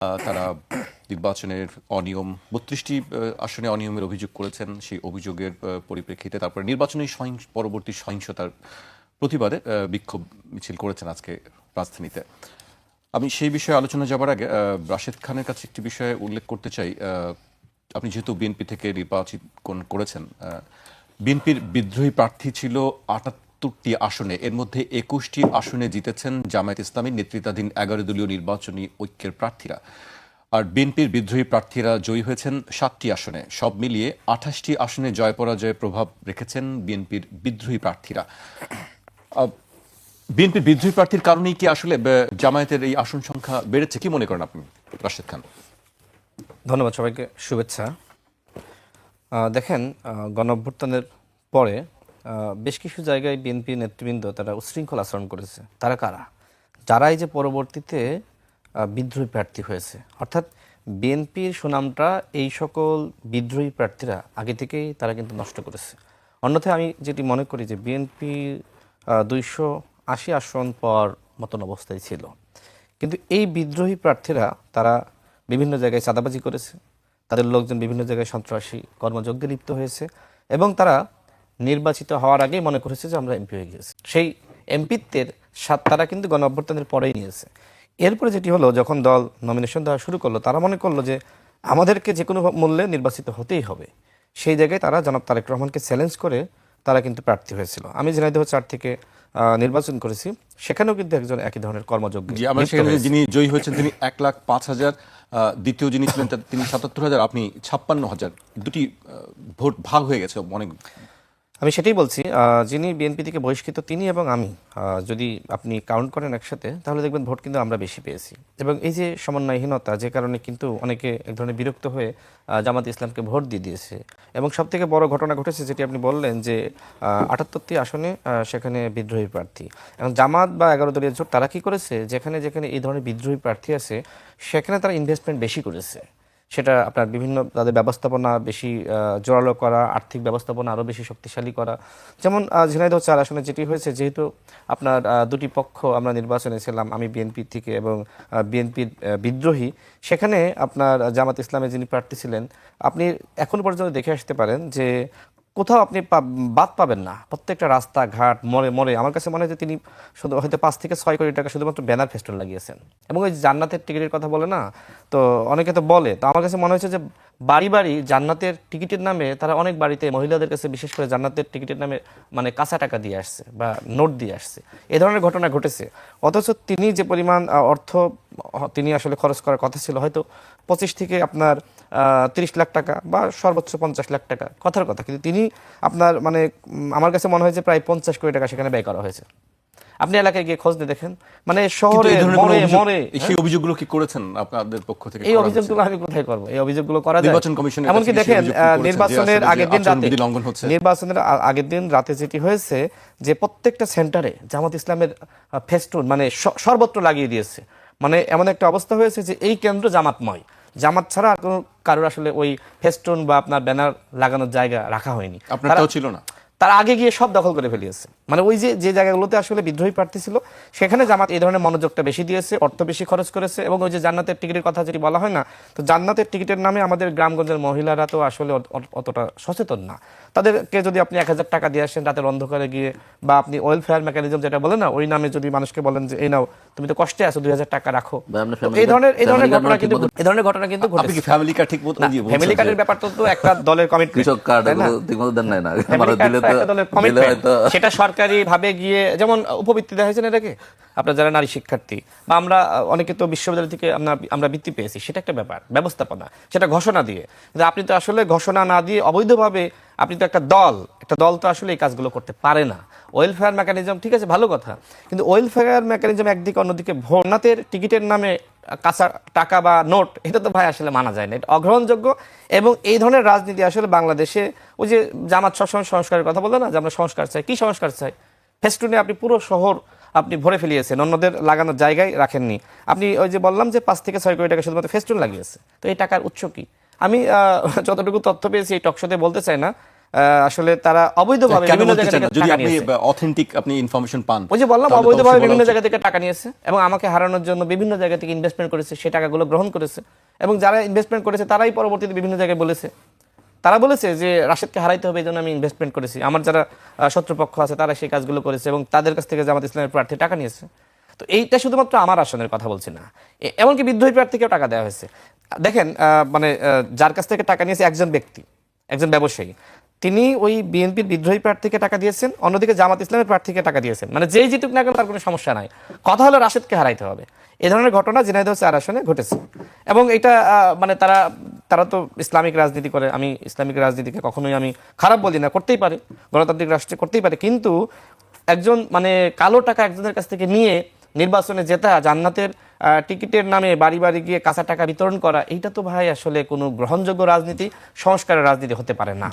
তারা নির্বাচনের অনিয়ম ৩২টি আসনে অনিয়মের অভিযোগ করেছেন। সেই অভিযোগের পরিপ্রেক্ষিতে তারপরে নির্বাচনী পরবর্তী সহিংসতার প্রতিবাদে বিক্ষোভ মিছিল করেছেন আজকে রাজধানীতে। আমি সেই বিষয়ে আলোচনা যাবার আগে রাশেদ খানের কাছে একটি বিষয়ে উল্লেখ করতে চাই। আপনি যেহেতু বিএনপি থেকে নির্বাচিত করেছেন, বিএনপির বিদ্রোহী প্রার্থী ছিল ৭৮টি আসনে, এর মধ্যে ২১টি আসনে জিতেছেন জামায়াত ইসলামীর নেতৃত্বাধীন ১১ দলীয় নির্বাচনী ঐক্যের প্রার্থীরা। আর বিএনপির বিদ্রোহী প্রার্থীরা জয়ী হয়েছেন ৭টি আসনে। সব মিলিয়ে ২৮টি আসনে জয় পরাজয়ে প্রভাব রেখেছেন বিএনপির বিদ্রোহী প্রার্থীরা। বিএনপির বিদ্রোহী প্রার্থীর কারণেই কি আসলে জামায়াতের এই আসন সংখ্যা বেড়েছে? কি মনে করেন আপনি, রাশেদ খান? ধন্যবাদ, সবাইকে শুভেচ্ছা। দেখেন, গণঅভ্যুত্থানের পরে বেশ কিছু জায়গায় বিএনপি নেতৃবৃন্দ তারা উচ্ছৃঙ্খল আচরণ করেছে। তারা কারা? যারাই যে পরবর্তীতে বিদ্রোহী প্রার্থী হয়েছে, অর্থাৎ বিএনপির সুনামটা এই সকল বিদ্রোহী প্রার্থীরা আগে থেকেই তারা কিন্তু নষ্ট করেছে। অন্যথায় আমি যেটি মনে করি যে বিএনপি ২৮০ আসন পর মতন অবস্থায় ছিল, কিন্তু এই বিদ্রোহী প্রার্থীরা তারা বিভিন্ন জায়গায় চাঁদাবাজি করেছে, তাদের লোকজন বিভিন্ন জায়গায় সন্ত্রাসী কর্মযজ্ঞে লিপ্ত হয়েছে এবং তারা নির্বাচিত হওয়ার আগেই মনে করেছে যে আমরা এমপি হয়ে গিয়েছি। সেই এমপিত্বের স্বাদ তারা কিন্তু গণঅভ্যুত্থানের পরেই নিয়েছে। এরপরে যেটি হলো, যখন দল নমিনেশন দেওয়া শুরু করলো, তারা মনে করলো যে আমাদেরকে যে কোনো মূল্যে নির্বাচিত হতেই হবে। সেই জায়গায় তারা জনাব তারেক রহমানকে চ্যালেঞ্জ করে তারা কিন্তু প্রার্থী হয়েছিল। আমি ঝিনাইদহ ৪ থেকে নির্বাচন করেছি, সেখানেও কিন্তু একজন একই ধরনের কর্মযোগ্য। যিনি জয়ী হয়েছেন তিনি ১,০৫,০০০, দ্বিতীয় যিনি ছিলেন তিনি ৭৭,০০০, আপনি ৫৬,০০০। দুটি ভোট ভাগ হয়ে গেছে অনেক। আমি সেটাই বলছি, যিনি বিএনপি থেকে বহিষ্কৃত তিনি এবং আমি যদি আপনি কাউন্ট করেন একসাথে, তাহলে দেখবেন ভোট কিন্তু আমরা বেশি পেয়েছি। এবং এই যে সমন্বয়হীনতা, যে কারণে কিন্তু অনেকে এক ধরনের বিরক্ত হয়ে জামাত ইসলামকে ভোট দিয়ে দিয়েছে। এবং সবথেকে বড় ঘটনা ঘটেছে যেটি আপনি বললেন যে ৭৮টি আসনে সেখানে বিদ্রোহী প্রার্থী। এবং জামাত বা ১১ দলীয় জোট তারা কি করেছে, যেখানে যেখানে এই ধরনের বিদ্রোহী প্রার্থী আছে সেখানে তারা ইনভেস্টমেন্ট বেশি করেছে। সেটা আপনার বিভিন্ন তাদের ব্যবস্থাপনা বেশি জোরালো করা, আর্থিক ব্যবস্থাপনা আরও বেশি শক্তিশালী করা। যেমন ঝিনাইদহ ৪ আসনে যেটি হয়েছে, যেহেতু আপনার দুটি পক্ষ আমরা নির্বাচনে ছিলাম, আমি বিএনপি থেকে এবং বিএনপির বিদ্রোহী, সেখানে আপনার জামাত ইসলামের যিনি প্রার্থী ছিলেন, আপনি এখনো পর্যন্ত দেখে আসতে পারেন যে কোথাও আপনি বাদ পাবেন না। প্রত্যেকটা রাস্তাঘাট মোড়ে মোড়ে আমার কাছে মনে হয় যে তিনি শুধু হয়তো ৫ থেকে ৬ কোটি টাকা শুধুমাত্র ব্যানার ফেস্টুন লাগিয়েছেন। এবং ওই জান্নাতের টিকিটের কথা বলে না, তো অনেকে তো বলে, তো আমার কাছে মনে হয়েছে যে বাড়ি বাড়ি জান্নাতের টিকিটের নামে তারা অনেক বাড়িতে মহিলাদের কাছে বিশেষ করে জান্নাতের টিকিটের নামে মানে কাঁচা টাকা দিয়ে আসছে বা নোট দিয়ে আসছে। এ ধরনের ঘটনা ঘটেছে। অথচ তিনি যে পরিমাণ অর্থ তিনি আসলে খরচ করার কথা ছিল, হয়তো ২৫ থেকে আপনার ৩০ লাখ টাকা বা সর্বোচ্চ ৫০ লাখ টাকা কথার কথা, কিন্তু তিনি আপনার মানে আমার কাছে মনে হয় যে প্রায় ৫০ কোটি টাকা সেখানে ব্যয় করা হয়েছে। আপনি এলাকায় গিয়ে খোঁজ নিয়ে দেখেন, মানে শহরে মরে মরে। সেই অভিযোগগুলো কি করেছেন আপনাদের পক্ষ থেকে? এই অভিযোগগুলো আমি কোথায় করবো? এই অভিযোগগুলো করা যায় নির্বাচন কমিশনের কাছে? এমনকি দেখেন, নির্বাচনের আগের দিন রাতে, নির্বাচনের আগের দিন রাতে যেটি হয়েছে যে প্রত্যেকটা সেন্টারে জামাত ইসলামের ফেস্টুন মানে সর্বত্র লাগিয়ে দিয়েছে। মানে এমন একটা অবস্থা হয়েছে যে এই কেন্দ্র জামাতময়, জামাত ছাড়া আর কোনো কারোর আসলে ওই ফেস্টুন বা আপনার ব্যানার লাগানোর জায়গা রাখা হয়নি। আপনারটাও ছিল না? তার আগে গিয়ে সব দখল করে ফেলিয়েছে। মানে ওই যে জায়গাগুলোতে আসলে বিদ্রোহী প্রার্থী ছিল, সেখানে জামাত এই ধরনের মনোযোগটা বেশি দিয়েছে, অর্থ বেশি খরচ করেছে। এবং ওই যে জান্নাতের টিকিটের কথা যেটি বলা হয় না, তো জান্নাতের টিকিটের নামে আমাদের গ্রামগঞ্জের মহিলারা তো আসলে অতটা সচেতন না। তাদেরকে যদি আপনি ১,০০০ টাকা দিয়ে আসেন রাতের অন্ধকারে গিয়ে, বা আপনি ওয়েলফেয়ার মেকানিজম যেটা বলে না, ওই নামে যদি মানুষকে বলেন যে এই নাও তুমি তো কষ্টে আছো, ২,০০০ টাকা রাখো, এই ধরনের ঘটনা কিন্তু ঘটেছে। ফ্যামিলি কার্ড ঠিক মতো দিয়ে বলছেন? ফ্যামিলি কার্ডের ব্যাপার তো একটা দলের কমিটমেন্ট, সেটা সরকারি ভাবে গিয়ে যেমন উপবৃত্তি দেওয়া হয়েছে না এটাকে, আপনার যারা নারী শিক্ষার্থী বা আমরা অনেকে তো বিশ্ববিদ্যালয় থেকে আমরা বৃত্তি পেয়েছি, সেটা একটা ব্যাপার, ব্যবস্থাপনা, সেটা ঘোষণা দিয়ে। কিন্তু আপনি তো আসলে ঘোষণা না দিয়ে অবৈধভাবে আপনি তো একটা দল তো আসলে এই কাজগুলো করতে পারে না। ওয়েলফেয়ার মেকানিজম ঠিক আছে, ভালো কথা, কিন্তু ওয়েলফেয়ার মেকানিজম একদিকে, অন্যদিকে ভোটনাথের টিকিটের নামে কাঁচা টাকা বা নোট, এটা তো ভাই আসলে মানা যায় না, এটা অগ্রহণযোগ্য। এবং এই ধরনের রাজনীতি আসলে বাংলাদেশে, ওই যে জামাত সবসময় সংস্কারের কথা বলে না, যে আমরা সংস্কার চাই, কি সংস্কার চাই? ফেস্টুনে আপনি পুরো শহর আপনি ভরে ফেলিয়েছেন, অন্যদের লাগানোর জায়গায় রাখেননি। আপনি ওই যে বললাম যে ৫ থেকে ৬ কোটি টাকা শুধুমাত্র ফেস্টুন লাগিয়েছে, তো এই টাকার উৎস কি? আমি যতটুকু তথ্য পেয়েছি এই টকশোতে বলতে চাই না, আসলে তারা অবৈধভাবে কেন বিভিন্ন বলতে জায়গা চান না? থেকে যদি টাকা আপনি নিয়েছে। অথেন্টিক আপনি ইনফরমেশন পান, ওই যে বললাম তাহলে তো অবৈধভাবে অবশ্যই বলা বিভিন্ন উচিত। জায়গা থেকে টাকা নিয়েছে এবং আমাকে হারানোর জন্য বিভিন্ন জায়গা থেকে ইনভেস্টমেন্ট করেছে, সেই টাকাগুলো গ্রহণ করেছে। এবং যারা ইনভেস্টমেন্ট করেছে তারাই পরবর্তীতে বিভিন্ন জায়গায় বলেছে, তারা বলেছে যে রাশেদকে হারাইতে হবে এই জন্য আমি ইনভেস্টমেন্ট করেছি। আমার যারা শত্রুপক্ষ আছে তারা সেই কাজগুলো করেছে এবং তাদের কাছ থেকে জামাত ইসলামের প্রার্থী টাকা নিয়েছে। তো এইটা শুধুমাত্র আমার আসনের কথা বলছি না, এমনকি বিদ্রোহী প্রার্থীকেও টাকা দেওয়া হয়েছে। দেখেন মানে যার কাছ থেকে টাকা নিয়েছে একজন ব্যক্তি, একজন ব্যবসায়ী, তিনি ওই বিএনপির বিদ্রোহী প্রার্থীকে টাকা দিয়েছেন, অন্যদিকে জামাত ইসলামের প্রার্থীকে টাকা দিয়েছেন। মানে যেই জিতুক না কেন তার কোনো সমস্যা নাই, কথা হলো রাশেদকে হারাইতে হবে। এই ধরনের ঘটনা ঝিনাইদহ 4 আসনে ঘটেছে এবং এটা মানে তারা তো ইসলামিক রাজনীতি করে। আমি ইসলামিক রাজনীতিকে কখনোই আমি খারাপ বলি না, করতেই পারে, গণতান্ত্রিক রাষ্ট্রে করতেই পারে, কিন্তু একজন মানে কালো টাকা একজনের কাছ থেকে নিয়ে নির্বাচনে জেতা, জান্নাতের টিকিটের নামে বাড়ি বাড়ি গিয়ে কাঁচা টাকা বিতরণ করা, এইটা তো ভাই আসলে কোনো গ্রহণযোগ্য রাজনীতি, সংস্কারের রাজনীতি হতে পারে না।